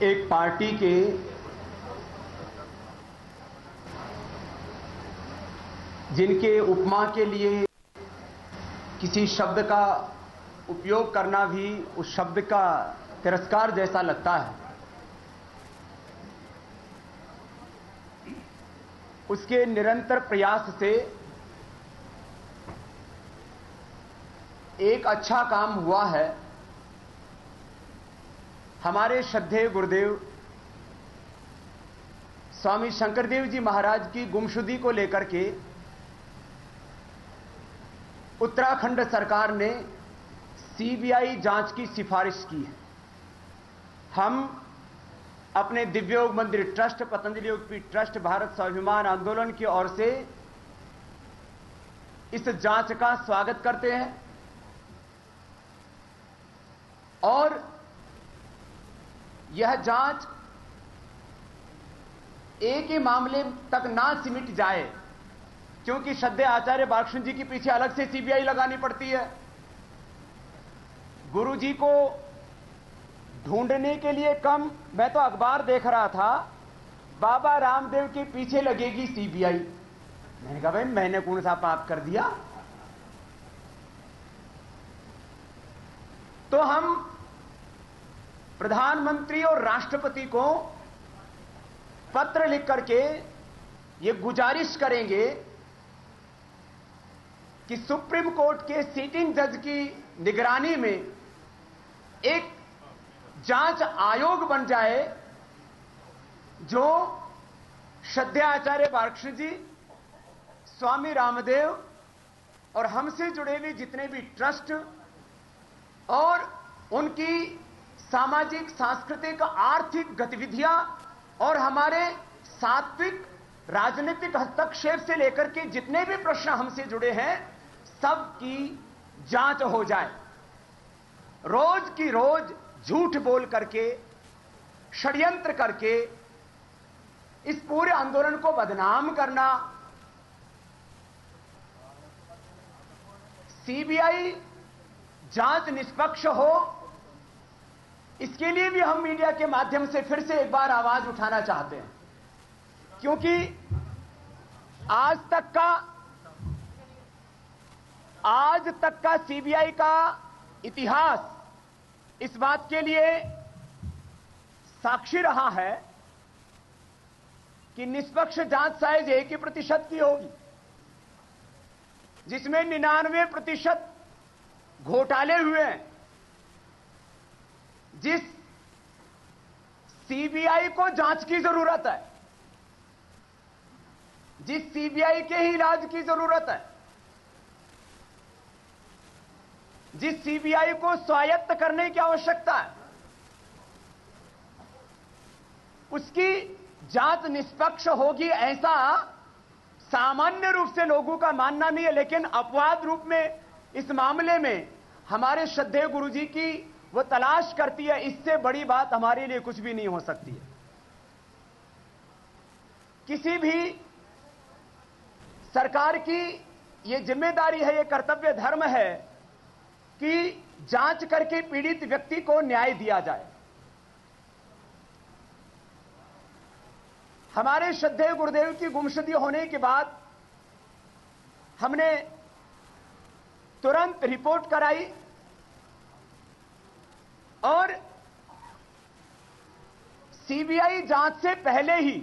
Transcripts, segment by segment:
एक पार्टी के जिनके उपमा के लिए किसी शब्द का उपयोग करना भी उस शब्द का तिरस्कार जैसा लगता है, उसके निरंतर प्रयास से एक अच्छा काम हुआ है। हमारे श्रद्धेय गुरुदेव स्वामी शंकरदेव जी महाराज की गुमशुदगी को लेकर के उत्तराखंड सरकार ने सीबीआई जांच की सिफारिश की है। हम अपने दिव्योग मंदिर ट्रस्ट, पतंजलि योगपीठ ट्रस्ट, भारत स्वाभिमान आंदोलन की ओर से इस जांच का स्वागत करते हैं और यह जांच एक ही मामले तक ना सिमट जाए, क्योंकि श्रद्धेय आचार्य बालकृष्ण जी के पीछे अलग से सीबीआई लगानी पड़ती है। गुरु जी को ढूंढने के लिए कम, मैं तो अखबार देख रहा था, बाबा रामदेव के पीछे लगेगी सीबीआई। मैंने कहा भाई मैंने कौन सा पाप कर दिया? तो हम प्रधानमंत्री और राष्ट्रपति को पत्र लिख करके ये गुजारिश करेंगे कि सुप्रीम कोर्ट के सिटिंग जज की निगरानी में एक जांच आयोग बन जाए जो श्रद्धेय आचार्य बालकृष्ण जी, स्वामी रामदेव और हमसे जुड़े हुए जितने भी ट्रस्ट और उनकी सामाजिक, सांस्कृतिक, आर्थिक गतिविधियां और हमारे सात्विक राजनीतिक हस्तक्षेप से लेकर के जितने भी प्रश्न हमसे जुड़े हैं, सब की जांच हो जाए। रोज की रोज झूठ बोल करके, षड्यंत्र करके इस पूरे आंदोलन को बदनाम करना, सीबीआई जांच निष्पक्ष हो, इसके लिए भी हम मीडिया के माध्यम से फिर से एक बार आवाज उठाना चाहते हैं, क्योंकि आज तक का सीबीआई का इतिहास इस बात के लिए साक्षी रहा है कि निष्पक्ष जांच शायद 1% की होगी, जिसमें 99% घोटाले हुए हैं। जिस सीबीआई को जांच की जरूरत है, जिस सीबीआई के ही इलाज की जरूरत है, जिस सीबीआई को स्वायत्त करने की आवश्यकता है, उसकी जांच निष्पक्ष होगी ऐसा सामान्य रूप से लोगों का मानना नहीं है। लेकिन अपवाद रूप में इस मामले में हमारे श्रद्धेय गुरुजी की वो तलाश करती है, इससे बड़ी बात हमारे लिए कुछ भी नहीं हो सकती है। किसी भी सरकार की ये जिम्मेदारी है, ये कर्तव्य धर्म है कि जांच करके पीड़ित व्यक्ति को न्याय दिया जाए। हमारे श्रद्धेय गुरुदेव की गुमशुदगी होने के बाद हमने तुरंत रिपोर्ट कराई और सीबीआई जांच से पहले ही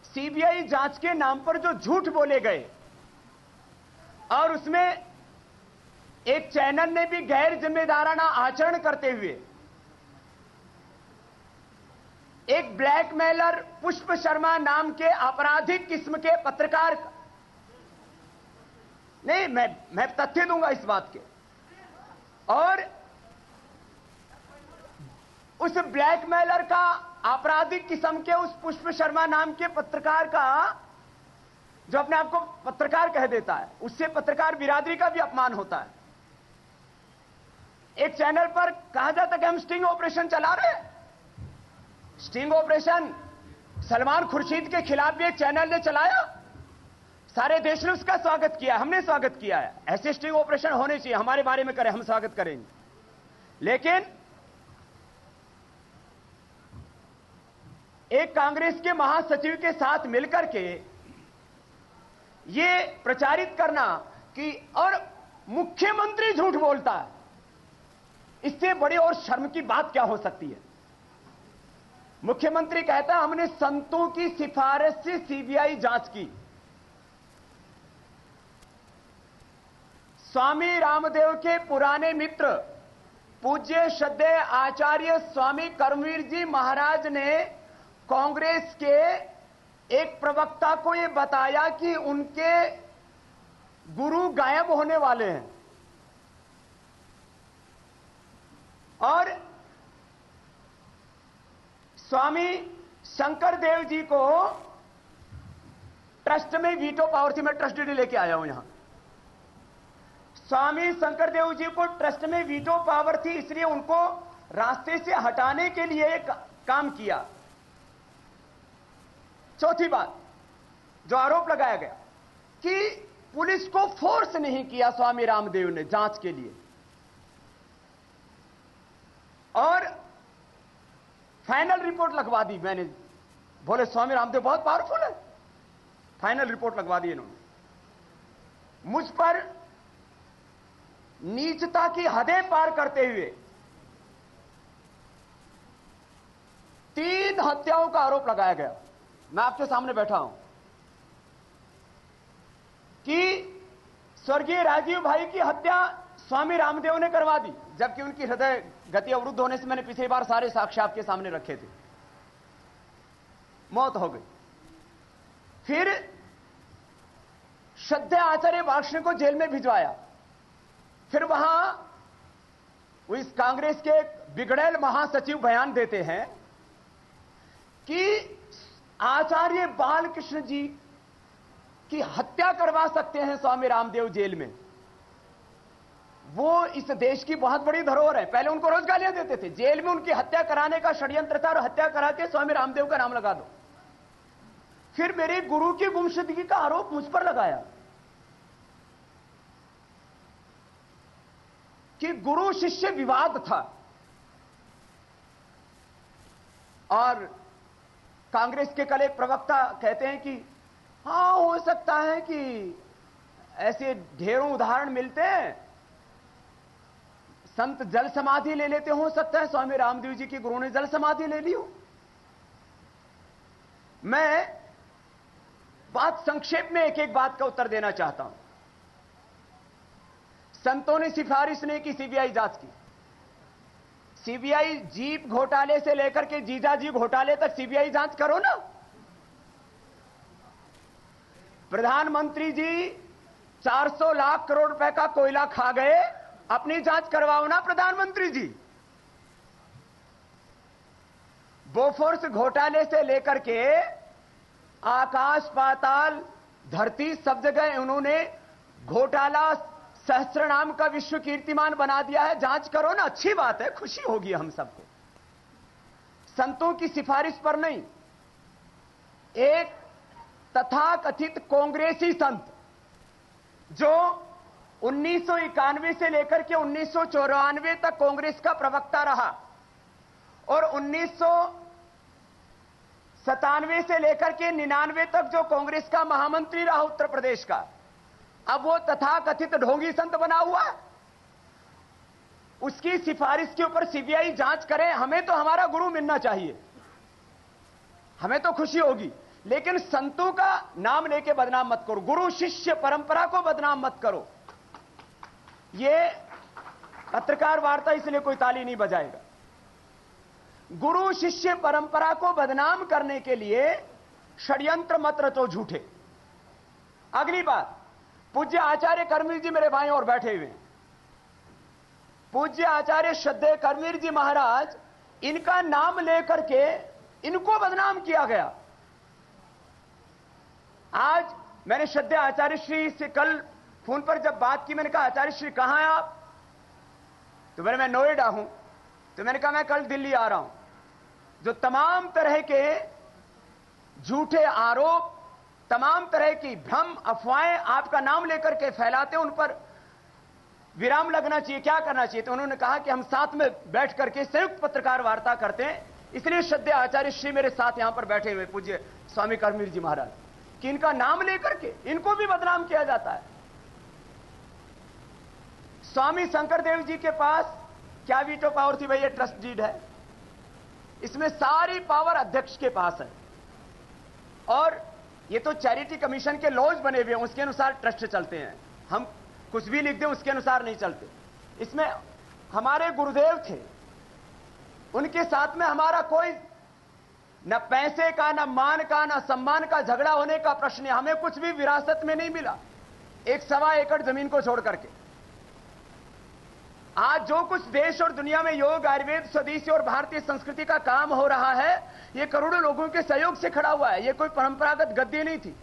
सीबीआई जांच के नाम पर जो झूठ बोले गए और उसमें एक चैनल ने भी गैर जिम्मेदाराना आचरण करते हुए एक ब्लैकमेलर पुष्प शर्मा नाम के आपराधिक किस्म के पत्रकार, नहीं मैं तथ्य दूंगा इस बात के, और उस ब्लैकमेलर का, आपराधिक किस्म के उस पुष्प शर्मा नाम के पत्रकार का, जो अपने आप को पत्रकार कह देता है, उससे पत्रकार बिरादरी का भी अपमान होता है। एक चैनल पर कहा जाता है कि हम स्टिंग ऑपरेशन चला रहे हैं। स्टिंग ऑपरेशन सलमान खुर्शीद के खिलाफ भी एक चैनल ने चलाया, सारे देश ने उसका स्वागत किया, हमने स्वागत किया है। ऐसे स्टिंग ऑपरेशन होने चाहिए, हमारे बारे में करें, हम स्वागत करेंगे। लेकिन एक कांग्रेस के महासचिव के साथ मिलकर के ये प्रचारित करना कि और मुख्यमंत्री झूठ बोलता है, इससे बड़ी और शर्म की बात क्या हो सकती है। मुख्यमंत्री कहता है हमने संतों की सिफारिश से सीबीआई जांच की। स्वामी रामदेव के पुराने मित्र पूज्य श्रद्धेय आचार्य स्वामी कर्मवीर जी महाराज ने कांग्रेस के एक प्रवक्ता को यह बताया कि उनके गुरु गायब होने वाले हैं और स्वामी शंकर देव जी को ट्रस्ट में वीटो पावर थी। मैं ट्रस्ट डीडी लेके आया हूं यहां। स्वामी शंकर देव जी को ट्रस्ट में वीटो पावर थी, इसलिए उनको रास्ते से हटाने के लिए एक काम किया। चौथी बात जो आरोप लगाया गया कि पुलिस को फोर्स नहीं किया स्वामी रामदेव ने जांच के लिए और फाइनल रिपोर्ट लगवा दी। मैंने बोले स्वामी रामदेव बहुत पावरफुल है, फाइनल रिपोर्ट लगवा दी इन्होंने। मुझ पर नीचता की हदें पार करते हुए 3 हत्याओं का आरोप लगाया गया। मैं आपके सामने बैठा हूं कि स्वर्गीय राजीव भाई की हत्या स्वामी रामदेव ने करवा दी, जबकि उनकी हृदय गति अवरुद्ध होने से मैंने पिछली बार सारे साक्ष्य आपके सामने रखे थे। मौत हो गई। फिर श्रद्धेय आचार्य बालकृष्ण को जेल में भिजवाया। फिर वहां इस कांग्रेस के बिगड़ैल महासचिव बयान देते हैं कि आचार्य बालकृष्ण जी की हत्या करवा सकते हैं स्वामी रामदेव जेल में। वो इस देश की बहुत बड़ी धरोहर है। पहले उनको रोज गालियां देते थे, जेल में उनकी हत्या कराने का षड्यंत्र था और हत्या करा के स्वामी रामदेव का नाम लगा दो। फिर मेरे गुरु की गुमशुदगी का आरोप मुझ पर लगाया कि गुरु शिष्य विवाद था और कांग्रेस के कल एक प्रवक्ता कहते हैं कि हां हो सकता है कि ऐसे ढेरों उदाहरण मिलते हैं, संत जल समाधि ले लेते, हो सकता है स्वामी रामदेव जी के गुरु ने जल समाधि ले ली हो। मैं बात संक्षेप में एक एक बात का उत्तर देना चाहता हूं। संतों ने सिफारिश नहीं की सीबीआई जांच की। सीबीआई जीप घोटाले से लेकर के जीजाजी घोटाले तक सीबीआई जांच करो ना। प्रधानमंत्री जी 400 लाख करोड़ रुपए का कोयला खा गए, अपनी जांच करवाओ ना प्रधानमंत्री जी। बोफोर्स घोटाले से लेकर के आकाश पाताल धरती सब जगह उन्होंने घोटाला सहस्त्रनाम का विश्व कीर्तिमान बना दिया है। जांच करो ना, अच्छी बात है, खुशी होगी हम सबको। संतों की सिफारिश पर नहीं, एक तथाकथित कांग्रेसी संत जो 1991 से लेकर के 1994 तक कांग्रेस का प्रवक्ता रहा और 1997 से लेकर के 99 तक जो कांग्रेस का महामंत्री रहा उत्तर प्रदेश का, अब वो तथाकथित ढोंगी संत बना हुआ है। उसकी सिफारिश के ऊपर सीबीआई जांच करे। हमें तो हमारा गुरु मिलना चाहिए, हमें तो खुशी होगी, लेकिन संतों का नाम लेके बदनाम मत करो, गुरु शिष्य परंपरा को बदनाम मत करो। ये पत्रकार वार्ता इसलिए कोई ताली नहीं बजाएगा। गुरु शिष्य परंपरा को बदनाम करने के लिए षड्यंत्र मत रचो झूठे। अगली बात, पूज्य आचार्य कर्मवीर जी मेरे भाई और बैठे हुए, पूज्य आचार्य श्रद्धेय कर्मवीर जी महाराज, इनका नाम लेकर के इनको बदनाम किया गया। आज मैंने श्रद्धेय आचार्य श्री से कल फोन पर जब बात की, मैंने कहा आचार्य श्री कहां हैं आप? तो मैं नोएडा हूं। तो मैंने कहा मैं कल दिल्ली आ रहा हूं। जो तमाम तरह के झूठे आरोप, तमाम तरह की भ्रम अफवाहें आपका नाम लेकर के फैलाते हैं, उन पर विराम लगना चाहिए। क्या करना चाहिए? तो उन्होंने कहा कि हम साथ में बैठ करके संयुक्त पत्रकार वार्ता करते हैं, इसलिए श्रद्धेय आचार्य श्री मेरे साथ यहां पर बैठे हुए पूज्य स्वामी कर्मवीर जी महाराज कि इनका नाम लेकर के इनको भी बदनाम किया जाता है। स्वामी शंकरदेव जी के पास क्या वीटो पावर थी भाई? ये ट्रस्ट डीड है, इसमें सारी पावर अध्यक्ष के पास है और ये तो चैरिटी कमीशन के लॉज बने हुए हैं, उसके अनुसार ट्रस्ट चलते हैं। हम कुछ भी लिख दें उसके अनुसार नहीं चलते। इसमें हमारे गुरुदेव थे, उनके साथ में हमारा कोई न पैसे का, न मान का, न सम्मान का झगड़ा होने का प्रश्न है। हमें कुछ भी विरासत में नहीं मिला, 1.25 एकड़ जमीन को छोड़ करके। आज जो कुछ देश और दुनिया में योग, आयुर्वेद, स्वदेशी और भारतीय संस्कृति का काम हो रहा है, ये करोड़ों लोगों के सहयोग से खड़ा हुआ है। ये कोई परंपरागत गद्दी नहीं थी।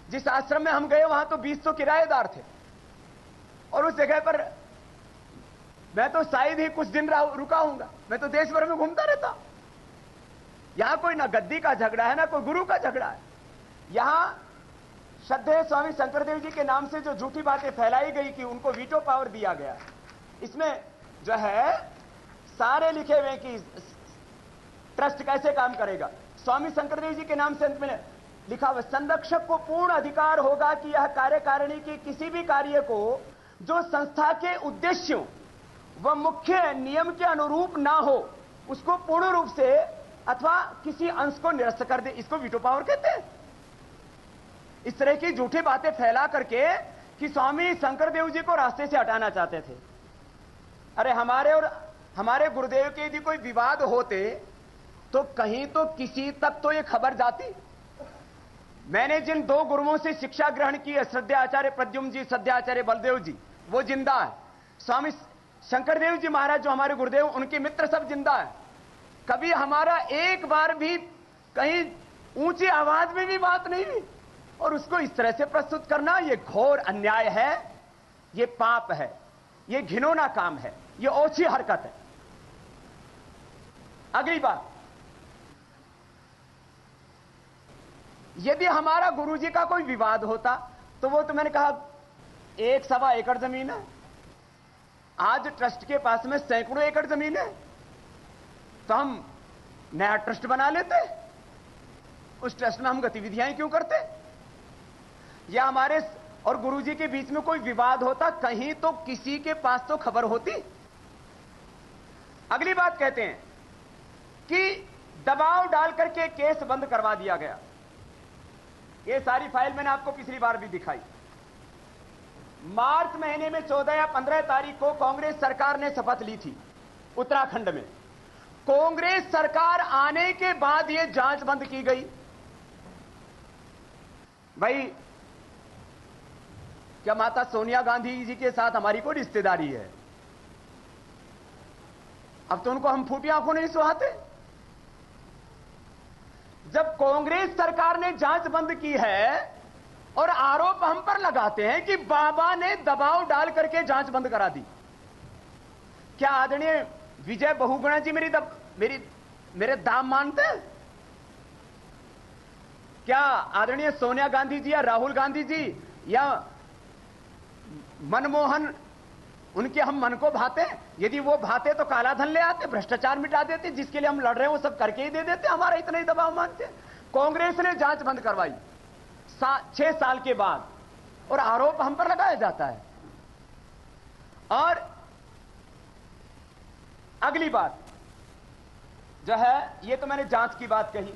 जिस आश्रम में हम गए वहां तो 20 तो किराएदार थे और उस जगह पर मैं तो शायद ही कुछ दिन रुका हूंगा। मैं तो देश भर में घूमता रहता। यहां कोई ना गद्दी का झगड़ा है, ना कोई गुरु का झगड़ा है। यहां श्रद्धेय स्वामी शंकरदेव जी के नाम से जो झूठी बातें फैलाई गई कि उनको वीटो पावर दिया गया, इसमें जो है सारे लिखे हुए कि ट्रस्ट कैसे काम करेगा। स्वामी शंकरदेव जी के नाम से अंत में लिखा हुआ, संरक्षक को पूर्ण अधिकार होगा कि यह कार्यकारिणी के किसी भी कार्य को जो संस्था के उद्देश्यों व मुख्य नियम के अनुरूप ना हो उसको पूर्ण रूप से अथवा किसी अंश को निरस्त कर दे। इसको वीटो पावर कहते हैं। इस तरह की झूठी बातें फैला करके कि स्वामी शंकरदेव जी को रास्ते से हटाना चाहते थे। अरे हमारे और हमारे गुरुदेव के यदि कोई विवाद होते तो कहीं तो किसी तक तो ये खबर जाती। मैंने जिन 2 गुरुओं से शिक्षा ग्रहण की है, श्रद्धेय आचार्य प्रद्युम्न जी, श्रद्धेय आचार्य बलदेव जी, वो जिंदा है। स्वामी शंकरदेव जी महाराज जो हमारे गुरुदेव, उनके मित्र सब जिंदा है। कभी हमारा एक बार भी कहीं ऊंची आवाज में भी बात नहीं हुई और उसको इस तरह से प्रस्तुत करना, यह घोर अन्याय है, यह पाप है, यह घिनौना काम है, यह ओछी हरकत है। अगली बात, यदि हमारा गुरुजी का कोई विवाद होता तो वो तो मैंने कहा 1.25 एकड़ जमीन है। आज ट्रस्ट के पास में सैकड़ों एकड़ जमीन है, तो हम नया ट्रस्ट बना लेते। उस ट्रस्ट में हम गतिविधियां क्यों करते? या हमारे और गुरुजी के बीच में कोई विवाद होता, कहीं तो किसी के पास तो खबर होती। अगली बात कहते हैं कि दबाव डाल करके केस बंद करवा दिया गया। ये सारी फाइल मैंने आपको पिछली बार भी दिखाई। मार्च महीने में 14 या 15 तारीख को कांग्रेस सरकार ने शपथ ली थी उत्तराखंड में। कांग्रेस सरकार आने के बाद यह जांच बंद की गई। भाई क्या माता सोनिया गांधी जी के साथ हमारी कोई रिश्तेदारी है? अब तो उनको हम फूटी आंखों नहीं सुहाते। जब कांग्रेस सरकार ने जांच बंद की है और आरोप हम पर लगाते हैं कि बाबा ने दबाव डाल करके जांच बंद करा दी, क्या आदरणीय विजय बहुगुणा जी मेरे दाम मानते हैं? क्या आदरणीय सोनिया गांधी जी या राहुल गांधी जी या मनमोहन, उनके हम मन को भाते? यदि वो भाते तो काला धन ले आते, भ्रष्टाचार मिटा देते, जिसके लिए हम लड़ रहे हैं वो सब करके ही दे देते। हमारा इतना ही दबाव मानते। कांग्रेस ने जांच बंद करवाई 6 साल के बाद और आरोप हम पर लगाया जाता है। और अगली बात जो है, ये तो मैंने जांच की बात कही।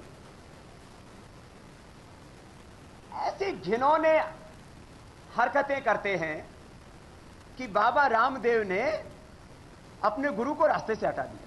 ऐसी घिनौने हरकतें करते हैं कि बाबा रामदेव ने अपने गुरु को रास्ते से हटा दिया।